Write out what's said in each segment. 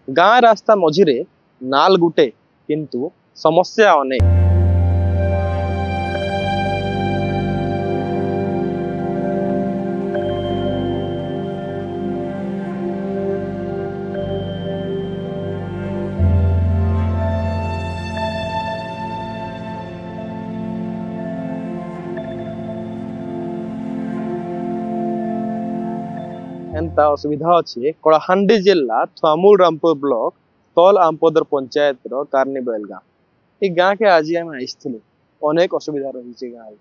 गाँ रास्ता मझिरे नाल गुटे किंतु समस्या अनेक। एंता असुविधा अच्छे कलाहांडी जिला थुआमूल रामपुर ब्लॉक तल आमपदर पंचायत कार्निबेल गाँ। ये गाँ के आज आम आसलु अनेक असुविधा रही गाँव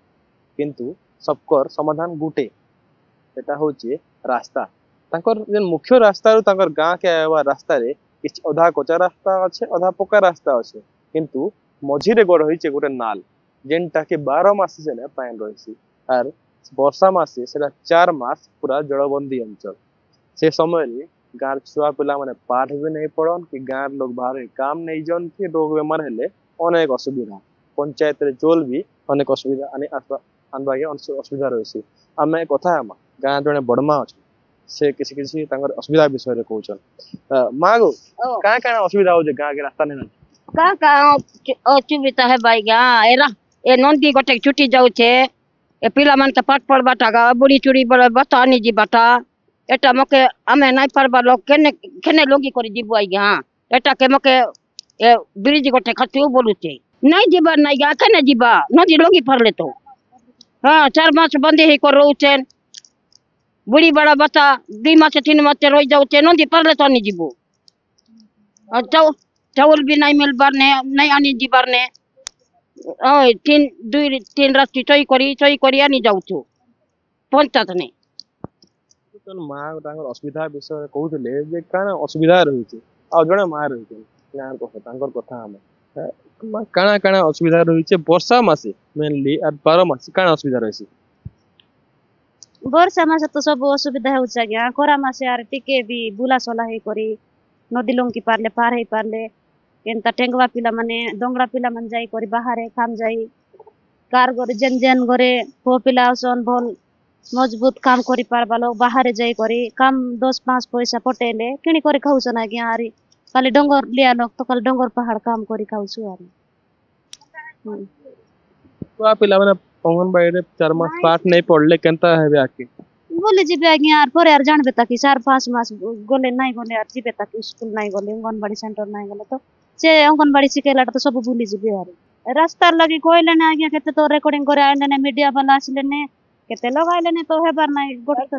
किंतु सबकर समाधान गुटे सेटा होचे रास्ता। तांकर जेन मुख्य रास्ता रु तांकर गाँ के आवा रास्ता रे किछ अधा कच्चा रास्ता अच्छे अधा पक्का रास्ता अच्छे किंतु मझिरे गड़ होइचे गोटे नाल जेनटा के 12 मास सेने पानी रही आर वर्षा मासे सेटा 4 मास पूरा जलबंदी अंचल। से समय रे गाँव छुआ पिला माने पाठ भी नहीं पढ़न कि गाँव लोग बाहर काम नहीं जन कि रोग बेमार हेले अनेक असुविधा पंचायत रे चोल भी अनेक असुविधा आने आनबागे असुविधा रही। आम कथा गाँ जड़े बड़मा अच्छे से किसी किसी असुविधा विषय कहन माँ गो क्या क्या असुविधा हो गाँ के रास्ता नहीं का असुविधा है भाई गाँ एरा ए नंदी गोटे छुट्टी जाऊे ए पिला मन के पाठ पढ़बाटा गा बुढ़ी चुड़ी बता नहीं जीबाटा एटा मके आमे नहीं पारबा लोग केने केने लोगी करी जीबो आई गाँ एटा के मके ए ब्रिज गोटे खतियो बोलुचे नहीं जीबा नहीं गा केने जीबा नदी लोगी परले तो हाँ 4 मास बंदी ही कर रोचे बुढ़ी बड़ा बता 2 मास 3 मास रही जाऊे नदी परले तो नहीं जीबो चावल भी नहीं मिल बारने नहीं आनी जी बारने ओए 3 रास्ती चई करी आनी जाऊ छु पंचायत ने माँ असुविधा विषय कहते जे काना असुविधा रही आ जड़े माँ रही गाँव कथा आम काना काना असुविधा रही वर्षा मासे मेनली आर 12 मास काना असुविधा रही वर्षा मास तो सब असुविधा हो गया खरा मासे आर टिके भी बुला सला हे करी नदी लंकी पारले पार हे पारले एंता टेंगवा पिला माने दोंगड़ा पिला मन जाई करी बाहर काम जाई कार गरे जेन जेन गरे पो पिला सन भल मजबूत काम करी पारबा लोग बाहर जाई करी काम 10-5 पैसा पटेले किणी करी खाउछ ना गया आरी खाली डंगर लिया लोग तो खाली डंगर पहाड़ काम करी खाउछ आरी तो आप पिला माने अंगनबाड़ी रे 4 मास पाठ नहीं पढ़ले केनता हेबे आके बोले जीबे आज्ञा यार पर यार जानबे ताकि 4-5 मास गोले नहीं गोले यार जीबे ताकि स्कूल नहीं गोले अंगनबाड़ी सेंटर नहीं गोले तो से अंगनबाड़ी सिखेला तो सब भूली जीबे यार रास्ता लगी कोइले ना आज्ञा केते तो रिकॉर्डिंग करे आइले ने मीडिया वाला आसिले ने केते लोग आइले ने तो हेबार नहीं गोटे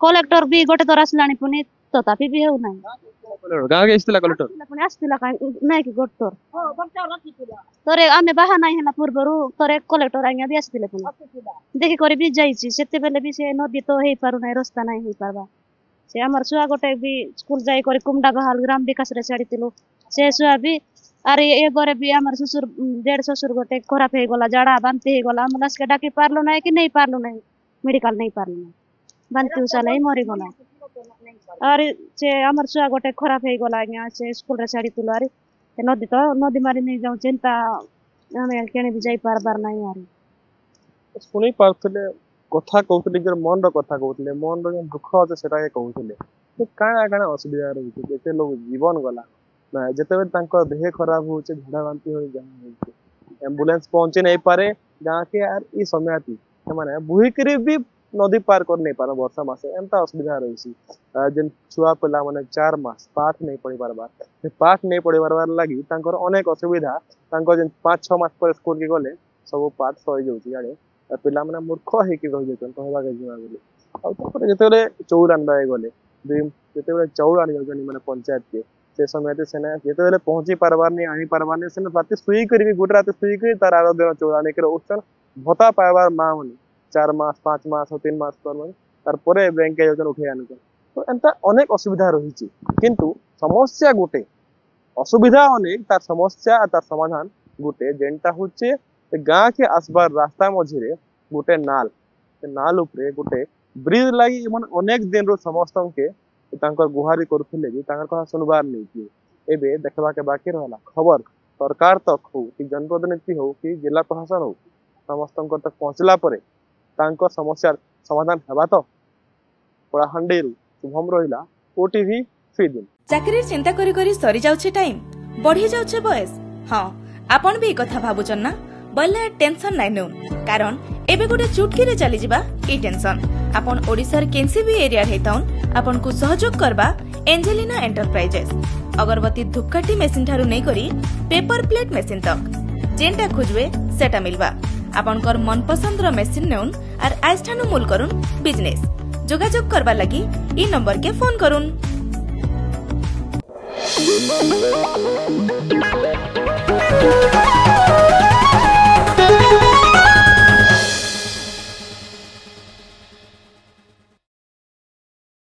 कलेक्टर भी गोटे तो आसलानी पुनी तो तापी भी हेउ नहीं गाँव के इस्तिला कलेक्टर पुनी आस्तिला नहीं कि गोटतर तोरे आमे बाहा नहीं हला पूर्वरु तोरे कलेक्टर आज्ञा भी आस्तिले पुनी देखि करी भी जाईची सेते बेले भी से नदी तो हेई पारु नहीं रास्ता नहीं हेई पारबा से हमर सुआ गोटे भी स्कूल जाई करी कुमडा बहाल ग्राम विकास रे छाड़ीतिलु से सुआ भी अरे ए गरे भी हमर ससुर डेढ़ ससुर गोटे खराब हे गला जाड़ा बांती हे गला एम्बुलेंस के डाकी पारलो नहीं कि नहीं पारलो नहीं मेडिकल नहीं पारलो नहीं बांती उसा नहीं मरी गला अरे से हमर सुआ गोटे खराब हे गला आज्ञा से स्कूल रे छाड़ीतिलु अरे नदी तो नदी मारी नहीं जाऊ चिंता हमें केने भी जाई पारबार नहीं यार शुणी पार्थले कथा कहते निजर मन कथा कहते मन दुख अच्छे से कहते काଣା काଣା असुविधा रही केते लोग जीवन गला ना जिते देह खराब हो झाड़ा बांती हो एम्बुलेंस पहुंची नहीं पारे गाँ के यार ई समय माने बुहिकरी भी नदी पार कर नहीं पारे वर्षा मासे एमता असुविधा रही जेन छुआ पिला माने 4 मास पाठ नहीं पढ़ी पारबार पाठ नहीं पढ़ी पारबार लगी अनेक असुविधा जेन 5-6 मास पर स्कूल के गले सब पाठ सही जाउची पिला माने मूर्ख हेकि रहि जतन कहबा के जीवा बोली आ तपर जतेले चौल आनबा गले जतेले चौल आनि जनी माने पंचायत के से समय सेना जतेले पहुंची पारबार नहीं आनी पारबार नहीं सेना रात सुई करी गोटे रात सुई करी तार आरो दिन चौल आने के उसन भत्ता पाइबार मां माने 4 मास 5 मास 3 मास पर माने तार परे बैंक के जन उठे आने तो एंता अनेक असुविधा रही किंतु समस्या गोटे असुविधा अनेक तार समस्या तार समाधान गोटे जेनटा होचे गाँ के आसबार रास्ता मझिरे गोटे नाल नाल उपरे गोटे ब्रिज लगी अनेक दिन रो समस्त के गुहारी करुले भी कथा सुनबार नहीं किए एबे देखबा के बाकी रहला खबर सरकार तक हो कि जनप्रतिनिधि हो कि जिला प्रशासन हो समस्त तक पहुंचला परे समस्या समाधान हेबा तो कलाहांडी शुभम रहिला ओटीवी फीड। चाकरी चिंता करी करी सरी जाउछे टाइम बढ़ी जाउछे बयस। हाँ आपण भी कथा भाबुचन ना बोले टेंशन नाइ नो कारण एबे गोटे चुटकी रे चली जिबा ई टेंशन। आपण ओडिसार केनसी भी एरिया हेताउन आपण को सहयोग करबा एंजेलिना एंटरप्राइजेस अगरबत्ती धूपकाठी मेसिन ठारू नै करी पेपर प्लेट मेसिन तक जेंटा खोजवे सेटा मिलबा। आपनकर मन पसंद रो मेसिन नेउन आर आइस ठानु मूल करुन बिजनेस। जोगाजोग करबा लगी ई नंबर के फोन करुन।